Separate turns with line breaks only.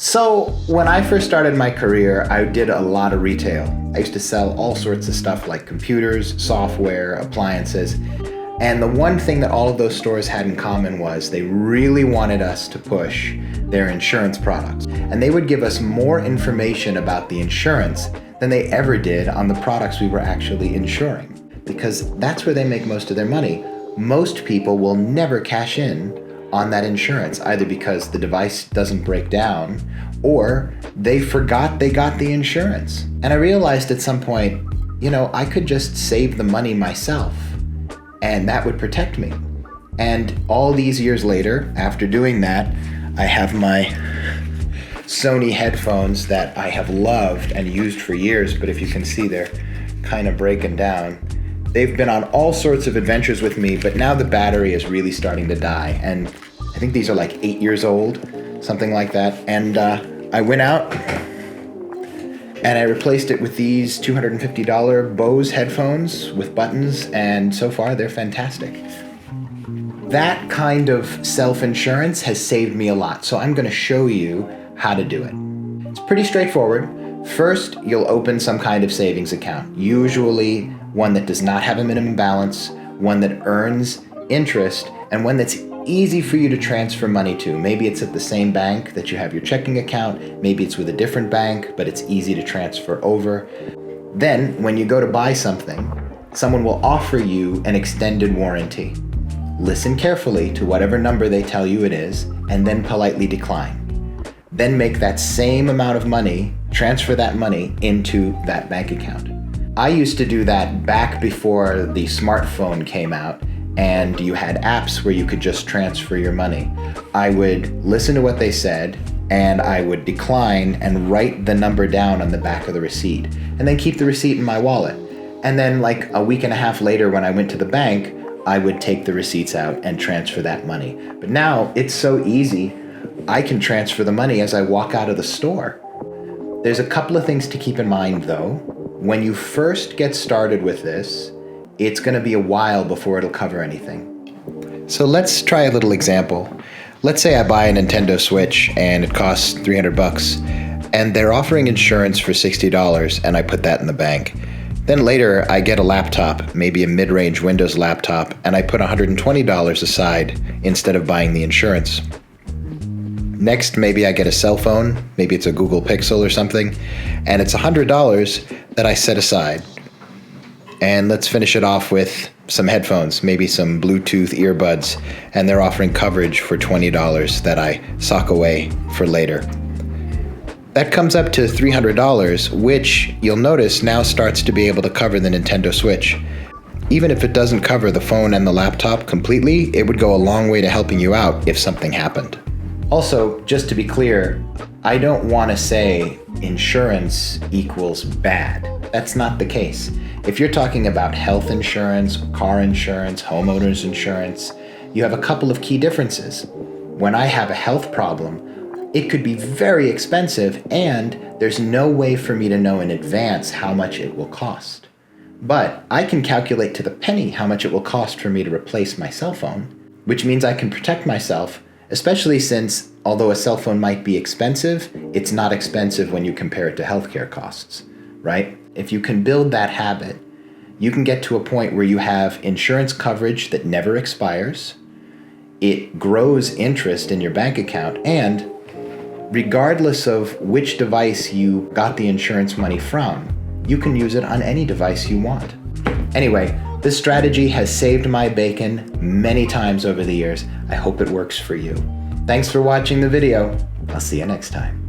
So when I first started my career, I did a lot of retail. I used to sell all sorts of stuff like computers, software, appliances. And the one thing that all of those stores had in common was they really wanted us to push their insurance products. And they would give us more information about the insurance than they ever did on the products we were actually insuring, because that's where they make most of their money. Most people will never cash in on that insurance, either because the device doesn't break down or they forgot they got the insurance. And I realized at some point, I could just save the money myself and that would protect me. And all these years later, after doing that, I have my Sony headphones that I have loved and used for years, but if you can see, they're kind of breaking down. They've been on all sorts of adventures with me, but now the battery is really starting to die. And I think these are like 8 years old, something like that. And I went out and I replaced it with these $250 Bose headphones with buttons, and so far they're fantastic. That kind of self-insurance has saved me a lot, so I'm going to show you how to do it. It's pretty straightforward. First, you'll open some kind of savings account, usually one that does not have a minimum balance, one that earns interest, and one that's easy for you to transfer money to. Maybe it's at the same bank that you have your checking account, maybe it's with a different bank, but it's easy to transfer over. Then, when you go to buy something, someone will offer you an extended warranty. Listen carefully to whatever number they tell you it is, and then politely decline. Then make that same amount of money, transfer that money into that bank account. I used to do that back before the smartphone came out and you had apps where you could just transfer your money. I would listen to what they said and I would decline and write the number down on the back of the receipt and then keep the receipt in my wallet. And then like a week and a half later when I went to the bank, I would take the receipts out and transfer that money. But now it's so easy, I can transfer the money as I walk out of the store. There's a couple of things to keep in mind though. When you first get started with this, it's going to be a while before it'll cover anything. So let's try a little example. Let's say I buy a Nintendo Switch and it costs $300 and they're offering insurance for $60 and I put that in the bank. Then later I get a laptop, maybe a mid-range Windows laptop, and I put $120 aside instead of buying the insurance. Next, maybe I get a cell phone, maybe it's a Google Pixel or something, and it's $100 that I set aside. And let's finish it off with some headphones, maybe some Bluetooth earbuds, and they're offering coverage for $20 that I sock away for later. That comes up to $300, which you'll notice now starts to be able to cover the Nintendo Switch. Even if it doesn't cover the phone and the laptop completely, it would go a long way to helping you out if something happened. Also, just to be clear, I don't want to say insurance equals bad. That's not the case. If you're talking about health insurance, car insurance, homeowners insurance, you have a couple of key differences. When I have a health problem, it could be very expensive and there's no way for me to know in advance how much it will cost. But I can calculate to the penny how much it will cost for me to replace my cell phone, which means I can protect myself, especially since although a cell phone might be expensive, it's not expensive when you compare it to healthcare costs, right? If you can build that habit, you can get to a point where you have insurance coverage that never expires, it grows interest in your bank account, and regardless of which device you got the insurance money from, you can use it on any device you want. Anyway, this strategy has saved my bacon many times over the years. I hope it works for you. Thanks for watching the video. I'll see you next time.